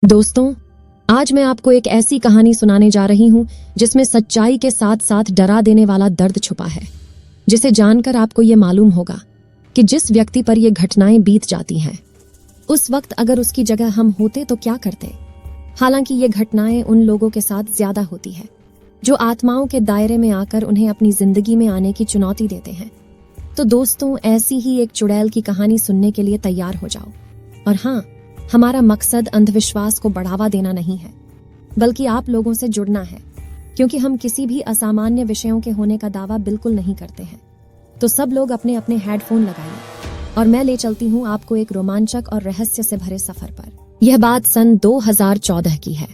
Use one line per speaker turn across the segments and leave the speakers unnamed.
दोस्तों, आज मैं आपको एक ऐसी कहानी सुनाने जा रही हूं जिसमें सच्चाई के साथ साथ डरा देने वाला दर्द छुपा है, जिसे जानकर आपको ये मालूम होगा कि जिस व्यक्ति पर ये घटनाएं बीत जाती हैं, उस वक्त अगर उसकी जगह हम होते तो क्या करते। हालांकि ये घटनाएं उन लोगों के साथ ज्यादा होती है जो आत्माओं के दायरे में आकर उन्हें अपनी जिंदगी में आने की चुनौती देते हैं। तो दोस्तों, ऐसी ही एक चुड़ैल की कहानी सुनने के लिए तैयार हो जाओ। और हाँ, हमारा मकसद अंधविश्वास को बढ़ावा देना नहीं है, बल्कि आप लोगों से जुड़ना है, क्योंकि हम किसी भी असामान्य विषयों के होने का दावा बिल्कुल नहीं करते हैं। तो सब लोग अपने अपने हेडफोन लगाइए और मैं ले चलती हूँ आपको एक रोमांचक और रहस्य से भरे सफर पर। यह बात सन 2014 की है,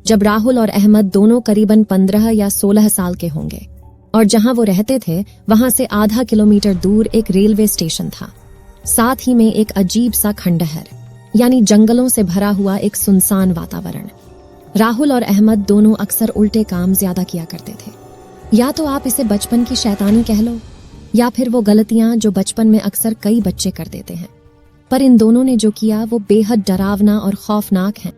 जब राहुल और अहमद दोनों करीबन 15 या 16 साल के होंगे और जहां वो रहते थे वहां से आधा किलोमीटर दूर एक रेलवे स्टेशन था। साथ ही में एक अजीब सा खंडहर, यानी जंगलों से भरा हुआ एक सुनसान वातावरण। राहुल और अहमद दोनों अक्सर उल्टे काम ज्यादा किया करते थे। या तो आप इसे बचपन की शैतानी कह लो, या फिर वो गलतियां जो बचपन में अक्सर कई बच्चे कर देते हैं। पर इन दोनों ने जो किया वो बेहद डरावना और खौफनाक है।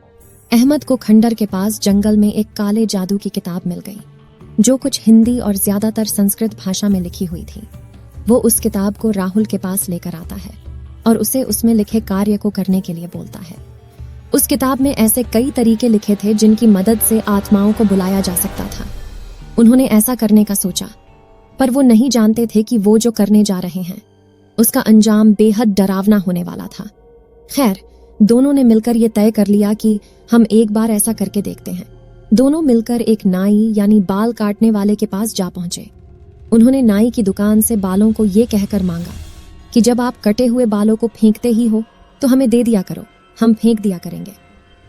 अहमद को खंडर के पास जंगल में एक काले जादू की किताब मिल गई, जो कुछ हिंदी और ज्यादातर संस्कृत भाषा में लिखी हुई थी। वो उस किताब को राहुल के पास लेकर आता है और उसे उसमें लिखे कार्य को करने के लिए बोलता है। उस किताब में ऐसे कई तरीके लिखे थे जिनकी मदद से आत्माओं को बुलाया जा सकता था। उन्होंने ऐसा करने का सोचा, पर वो नहीं जानते थे कि वो जो करने जा रहे हैं उसका अंजाम बेहद डरावना होने वाला था। खैर, दोनों ने मिलकर ये तय कर लिया कि हम एक बार ऐसा करके देखते हैं। दोनों मिलकर एक नाई यानी बाल काटने वाले के पास जा पहुंचे। उन्होंने नाई की दुकान से बालों को ये कहकर मांगा कि जब आप कटे हुए बालों को फेंकते ही हो तो हमें दे दिया करो, हम फेंक दिया करेंगे।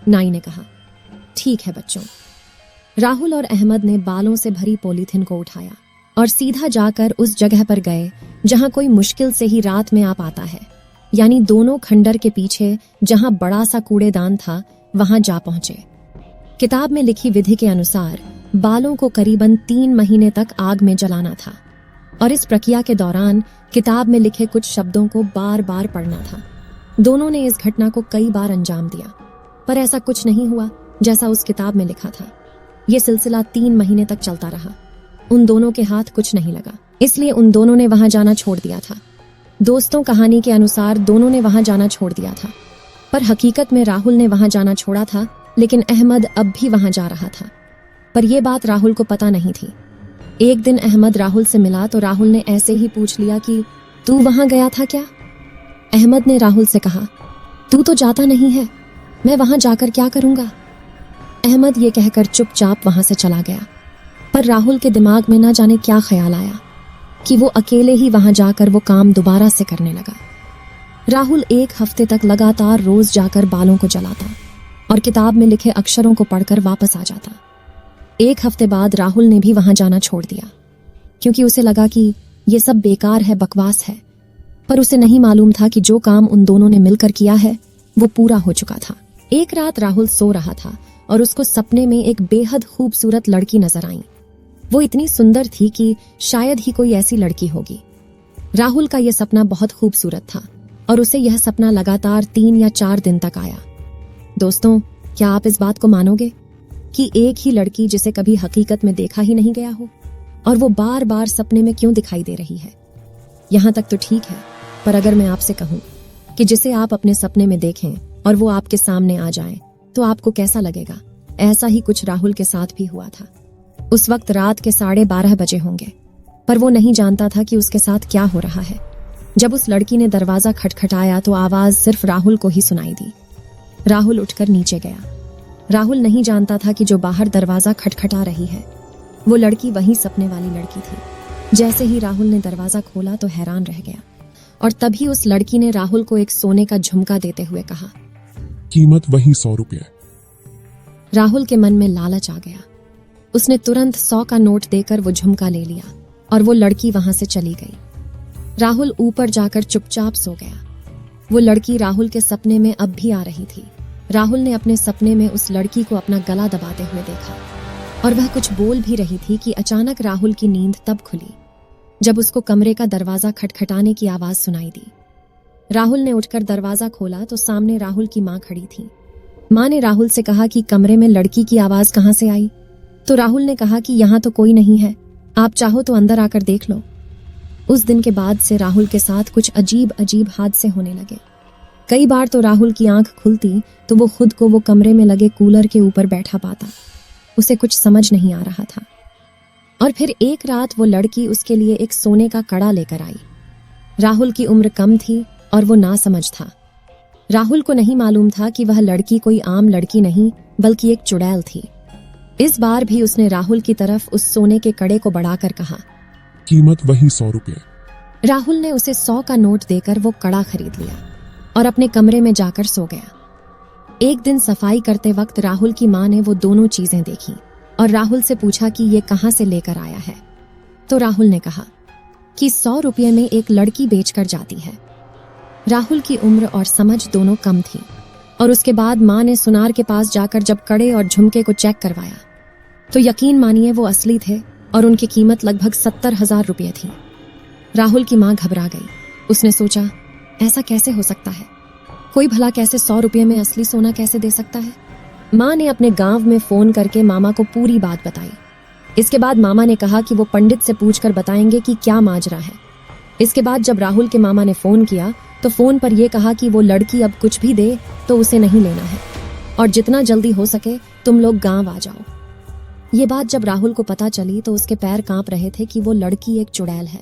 नाई ने कहा, ठीक है बच्चों। राहुल और अहमद ने बालों से भरी पॉलीथिन को उठाया और सीधा जाकर उस जगह पर गए जहां कोई मुश्किल से ही रात में आ पाता है, यानी दोनों खंडर के पीछे जहां बड़ा सा कूड़ेदान था वहां जा पहुंचे। किताब में लिखी विधि के अनुसार बालों को करीबन 3 महीने तक आग में जलाना था और इस प्रक्रिया के दौरान किताब में लिखे कुछ शब्दों को बार बार पढ़ना था। दोनों ने इस घटना को कई बार अंजाम दिया, पर ऐसा कुछ नहीं हुआ जैसा उस किताब में लिखा था। यह सिलसिला 3 महीने तक चलता रहा। उन दोनों के हाथ कुछ नहीं लगा, इसलिए उन दोनों ने वहां जाना छोड़ दिया था। दोस्तों, कहानी के अनुसार दोनों ने वहां जाना छोड़ दिया था, पर हकीकत में राहुल ने वहां जाना छोड़ा था, लेकिन अहमद अब भी वहां जा रहा था। पर यह बात राहुल को पता नहीं थी। एक दिन अहमद राहुल से मिला तो राहुल ने ऐसे ही पूछ लिया कि तू वहां गया था क्या? अहमद ने राहुल से कहा, तू तो जाता नहीं है, मैं वहां जाकर क्या करूंगा? अहमद ये कहकर चुपचाप वहां से चला गया। पर राहुल के दिमाग में ना जाने क्या ख्याल आया कि वो अकेले ही वहां जाकर वो काम दोबारा से करने लगा। राहुल 1 हफ्ते तक लगातार रोज जाकर बालों को जलाता और किताब में लिखे अक्षरों को पढ़कर वापस आ जाता। 1 हफ्ते बाद राहुल ने भी वहां जाना छोड़ दिया, क्योंकि उसे लगा कि ये सब बेकार है, बकवास है। पर उसे नहीं मालूम था कि जो काम उन दोनों ने मिलकर किया है वो पूरा हो चुका था। एक रात राहुल सो रहा था और उसको सपने में एक बेहद खूबसूरत लड़की नजर आई। वो इतनी सुंदर थी कि शायद ही कोई ऐसी लड़की होगी। राहुल का यह सपना बहुत खूबसूरत था और उसे यह सपना लगातार 3 या 4 दिन तक आया। दोस्तों, क्या आप इस बात को मानोगे कि एक ही लड़की जिसे कभी हकीकत में देखा ही नहीं गया हो और वो बार बार सपने में क्यों दिखाई दे रही है? यहां तक तो ठीक है, पर अगर मैं आपसे कहूं कि जिसे आप अपने सपने में देखें और वो आपके सामने आ जाए तो आपको कैसा लगेगा? ऐसा ही कुछ राहुल के साथ भी हुआ था। उस वक्त रात के 12:30 बजे होंगे, पर वो नहीं जानता था कि उसके साथ क्या हो रहा है। जब उस लड़की ने दरवाजा खटखटाया तो आवाज सिर्फ राहुल को ही सुनाई दी। राहुल उठकर नीचे गया। राहुल नहीं जानता था कि जो बाहर दरवाजा खटखटा रही है वो लड़की वही सपने वाली लड़की थी। जैसे ही राहुल ने दरवाजा खोला तो हैरान रह गया और तभी उस लड़की ने राहुल को एक सोने का झुमका देते हुए कहा,
कीमत वही 100 रुपये।
राहुल के मन में लालच आ गया। उसने तुरंत 100 का नोट देकर वो झुमका ले लिया और वो लड़की वहां से चली गई। राहुल ऊपर जाकर चुपचाप सो गया। वो लड़की राहुल के सपने में अब भी आ रही थी। राहुल ने अपने सपने में उस लड़की को अपना गला दबाते हुए देखा और वह कुछ बोल भी रही थी कि अचानक राहुल की नींद तब खुली जब उसको कमरे का दरवाजा खटखटाने की आवाज सुनाई दी। राहुल ने उठकर दरवाजा खोला तो सामने राहुल की मां खड़ी थी। माँ ने राहुल से कहा कि कमरे में लड़की की आवाज कहाँ से आई। तो राहुल ने कहा कि यहाँ तो कोई नहीं है, आप चाहो तो अंदर आकर देख लो। उस दिन के बाद से राहुल के साथ कुछ अजीब अजीब हादसे होने लगे। कई बार तो राहुल की आंख खुलती तो वो खुद को वो कमरे में लगे कूलर के ऊपर बैठा पाता। उसे कुछ समझ नहीं आ रहा था। और फिर एक रात वो लड़की उसके लिए एक सोने का कड़ा लेकर आई। राहुल की उम्र कम थी और वो नासमझ था। राहुल को नहीं मालूम था कि वह लड़की कोई आम लड़की नहीं बल्कि एक चुड़ैल थी। इस बार भी उसने राहुल की तरफ उस सोने के कड़े को बढ़ाकर कहा,
कीमत वही 100 रुपये।
राहुल ने उसे 100 का नोट देकर वो कड़ा खरीद लिया और अपने कमरे में जाकर सो गया। एक दिन सफाई करते वक्त राहुल की माँ ने वो दोनों चीजें देखी और राहुल से पूछा कि ये कहाँ से लेकर आया है। तो राहुल ने कहा कि 100 रुपये में एक लड़की बेचकर जाती है। राहुल की उम्र और समझ दोनों कम थी और उसके बाद माँ ने सुनार के पास जाकर जब कड़े और झुमके को चेक करवाया तो यकीन मानिए वो असली थे और उनकी कीमत लगभग 70,000 रुपये थी। राहुल की माँ घबरा गई। उसने सोचा, ऐसा कैसे हो सकता है? कोई भला कैसे 100 रुपये में असली सोना कैसे दे सकता है? माँ ने अपने गांव में फोन करके मामा को पूरी बात बताई। इसके बाद मामा ने कहा कि वो पंडित से पूछकर बताएंगे कि क्या माजरा है। इसके बाद जब राहुल के मामा ने फोन किया तो फोन पर यह कहा कि वो लड़की अब कुछ भी दे तो उसे नहीं लेना है और जितना जल्दी हो सके तुम लोग गांव आ जाओ। ये बात जब राहुल को पता चली तो उसके पैर कांप रहे थे कि वो लड़की एक चुड़ैल है।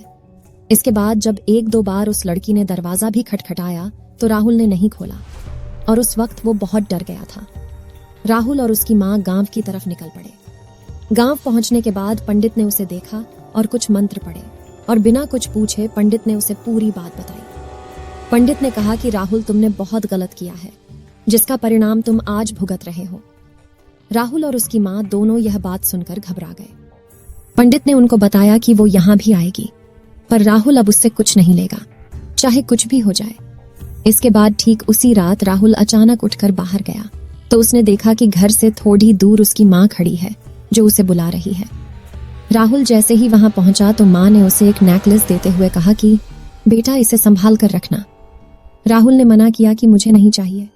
इसके बाद जब 1-2 बार उस लड़की ने दरवाजा भी खटखटाया तो राहुल ने नहीं खोला और उस वक्त वो बहुत डर गया था। राहुल और उसकी माँ गांव की तरफ निकल पड़े। गांव पहुंचने के बाद पंडित ने उसे देखा और कुछ मंत्र पढ़े और बिना कुछ पूछे पंडित ने उसे पूरी बात बताई। पंडित ने कहा कि राहुल तुमने बहुत गलत किया है जिसका परिणाम तुम आज भुगत रहे हो। राहुल और उसकी माँ दोनों यह बात सुनकर घबरा गए। पंडित ने उनको बताया कि वो यहाँ भी आएगी पर राहुल अब उससे कुछ नहीं लेगा, चाहे कुछ भी हो जाए। इसके बाद ठीक उसी रात राहुल अचानक उठकर बाहर गया तो उसने देखा कि घर से थोड़ी दूर उसकी माँ खड़ी है जो उसे बुला रही है। राहुल जैसे ही वहां पहुंचा तो माँ ने उसे एक नेकलेस देते हुए कहा कि बेटा इसे संभाल कर रखना। राहुल ने मना किया कि मुझे नहीं चाहिए।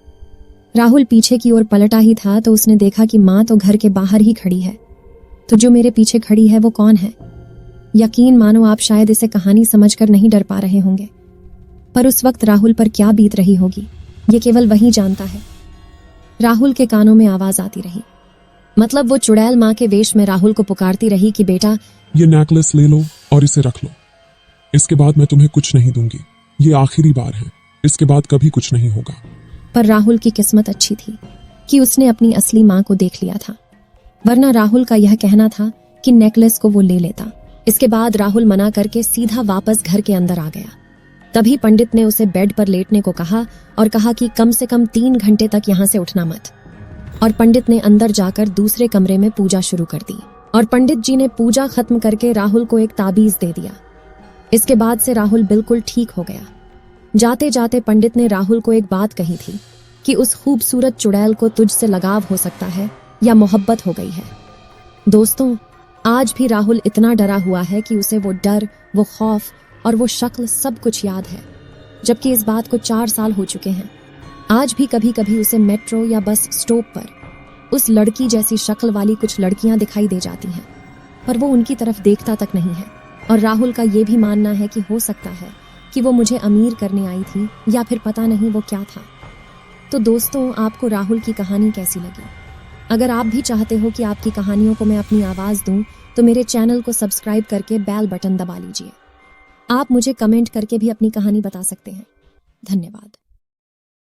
राहुल पीछे की ओर पलटा ही था तो उसने देखा कि माँ तो घर के बाहर ही खड़ी है, तो जो मेरे पीछे खड़ी है वो कौन है? यकीन मानो आप शायद इसे कहानी समझकर नहीं डर पा रहे होंगे, पर उस वक्त राहुल पर क्या बीत रही होगी ये केवल वही जानता है। राहुल के कानों में आवाज आती रही, मतलब वो चुड़ैल माँ के वेश में राहुल को पुकारती रही कि बेटा
ये नेकलेस ले लो और इसे रख लो, इसके बाद मैं तुम्हें कुछ नहीं दूंगी, ये आखिरी बार है, इसके बाद कभी कुछ नहीं होगा।
पर राहुल की किस्मत अच्छी थी कि उसने अपनी असली माँ को देख लिया था, वरना राहुल का यह कहना था कि नेकलेस को वो ले लेता। इसके बाद राहुल मना करके सीधा वापस घर के अंदर आ गया। तभी पंडित ने उसे बेड पर लेटने को कहा और कहा कि कम से कम 3 घंटे तक यहाँ से उठना मत। और पंडित ने अंदर जाकर दूसरे कमरे में पूजा शुरू कर दी और पंडित जी ने पूजा खत्म करके राहुल को एक ताबीज दे दिया। इसके बाद से राहुल बिल्कुल ठीक हो गया। जाते जाते पंडित ने राहुल को एक बात कही थी कि उस खूबसूरत चुड़ैल को तुझसे लगाव हो सकता है या मोहब्बत हो गई है। दोस्तों, आज भी राहुल इतना डरा हुआ है कि उसे वो डर, वो खौफ और वो शक्ल सब कुछ याद है, जबकि इस बात को 4 साल हो चुके हैं। आज भी कभी कभी उसे मेट्रो या बस स्टॉप पर उस लड़की जैसी शक्ल वाली कुछ लड़कियां दिखाई दे जाती हैं, पर वो उनकी तरफ देखता तक नहीं है। और राहुल का ये भी मानना है कि हो सकता है कि वो मुझे अमीर करने आई थी या फिर पता नहीं वो क्या था। तो दोस्तों, आपको राहुल की कहानी कैसी लगी? अगर आप भी चाहते हो कि आपकी कहानियों को मैं अपनी आवाज़ दूं, तो मेरे चैनल को सब्सक्राइब करके बेल बटन दबा लीजिए। आप मुझे कमेंट करके भी अपनी कहानी बता सकते हैं। धन्यवाद।